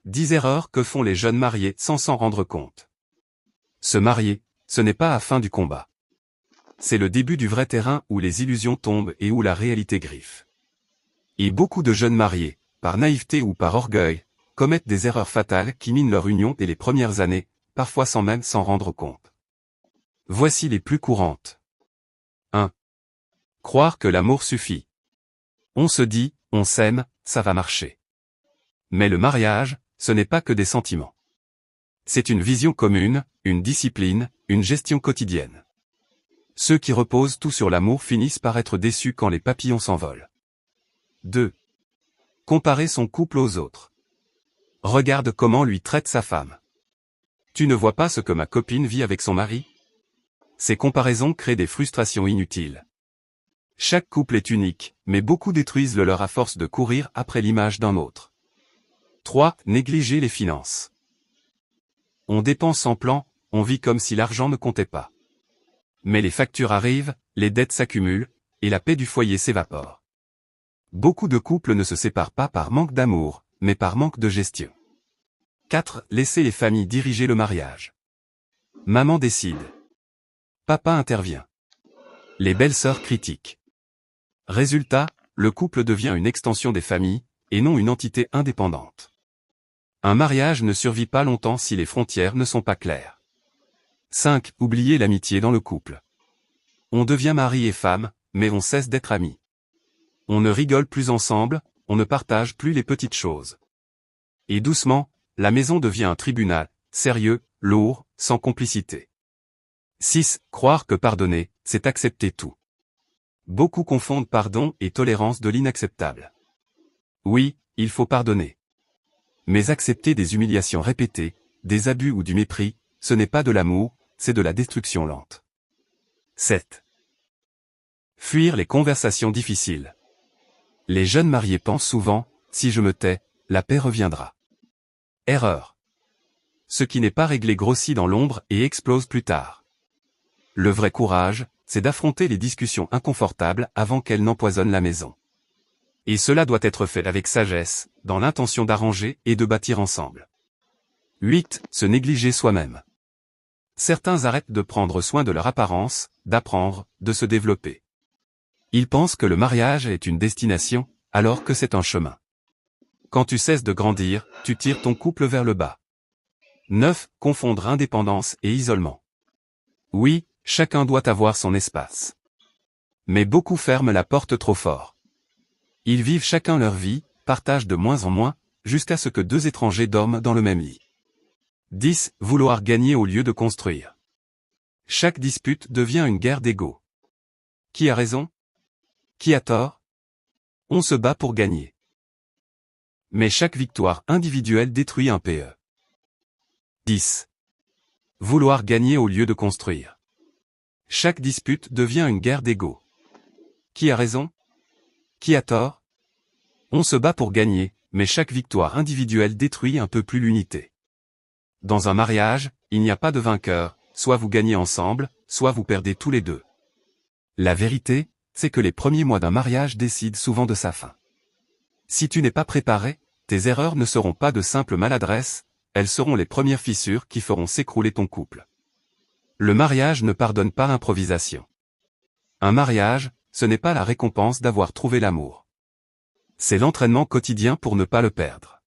10 erreurs que font les jeunes mariés sans s'en rendre compte. Se marier, ce n'est pas la fin du combat. C'est le début du vrai terrain où les illusions tombent et où la réalité griffe. Et beaucoup de jeunes mariés, par naïveté ou par orgueil, commettent des erreurs fatales qui minent leur union dès les premières années, parfois sans même s'en rendre compte. Voici les plus courantes. 1. Croire que l'amour suffit. On se dit, on s'aime, ça va marcher. Mais le mariage, ce n'est pas que des sentiments. C'est une vision commune, une discipline, une gestion quotidienne. Ceux qui reposent tout sur l'amour finissent par être déçus quand les papillons s'envolent. 2. Comparer son couple aux autres. Regarde comment lui traite sa femme. Tu ne vois pas ce que ma copine vit avec son mari? Ces comparaisons créent des frustrations inutiles. Chaque couple est unique, mais beaucoup détruisent le leur à force de courir après l'image d'un autre. 3. Négliger les finances. On dépense sans plan, on vit comme si l'argent ne comptait pas. Mais les factures arrivent, les dettes s'accumulent, et la paix du foyer s'évapore. Beaucoup de couples ne se séparent pas par manque d'amour, mais par manque de gestion. 4. Laisser les familles diriger le mariage. Maman décide. Papa intervient. Les belles-sœurs critiquent. Résultat, le couple devient une extension des familles, et non une entité indépendante. Un mariage ne survit pas longtemps si les frontières ne sont pas claires. 5. Oublier l'amitié dans le couple. On devient mari et femme, mais on cesse d'être amis. On ne rigole plus ensemble, on ne partage plus les petites choses. Et doucement, la maison devient un tribunal, sérieux, lourd, sans complicité. 6. Croire que pardonner, c'est accepter tout. Beaucoup confondent pardon et tolérance de l'inacceptable. Oui, il faut pardonner. Mais accepter des humiliations répétées, des abus ou du mépris, ce n'est pas de l'amour, c'est de la destruction lente. 7. Fuir les conversations difficiles. Les jeunes mariés pensent souvent, si je me tais, la paix reviendra. Erreur. Ce qui n'est pas réglé grossit dans l'ombre et explose plus tard. Le vrai courage, c'est d'affronter les discussions inconfortables avant qu'elles n'empoisonnent la maison. Et cela doit être fait avec sagesse, dans l'intention d'arranger et de bâtir ensemble. 8. Se négliger soi-même. Certains arrêtent de prendre soin de leur apparence, d'apprendre, de se développer. Ils pensent que le mariage est une destination, alors que c'est un chemin. Quand tu cesses de grandir, tu tires ton couple vers le bas. 9. Confondre indépendance et isolement. Oui, chacun doit avoir son espace. Mais beaucoup ferment la porte trop fort. Ils vivent chacun leur vie, partagent de moins en moins, jusqu'à ce que deux étrangers dorment dans le même lit. 10. Vouloir gagner au lieu de construire. Chaque dispute devient une guerre d'ego. Qui a raison? Qui a tort? On se bat pour gagner. Mais chaque victoire individuelle détruit un PE. 10. Vouloir gagner au lieu de construire. Chaque dispute devient une guerre d'ego. Qui a raison? Qui a tort? On se bat pour gagner, mais chaque victoire individuelle détruit un peu plus l'unité. Dans un mariage, il n'y a pas de vainqueur, soit vous gagnez ensemble, soit vous perdez tous les deux. La vérité, c'est que les premiers mois d'un mariage décident souvent de sa fin. Si tu n'es pas préparé, tes erreurs ne seront pas de simples maladresses, elles seront les premières fissures qui feront s'écrouler ton couple. Le mariage ne pardonne pas l'improvisation. Un mariage, ce n'est pas la récompense d'avoir trouvé l'amour. C'est l'entraînement quotidien pour ne pas le perdre.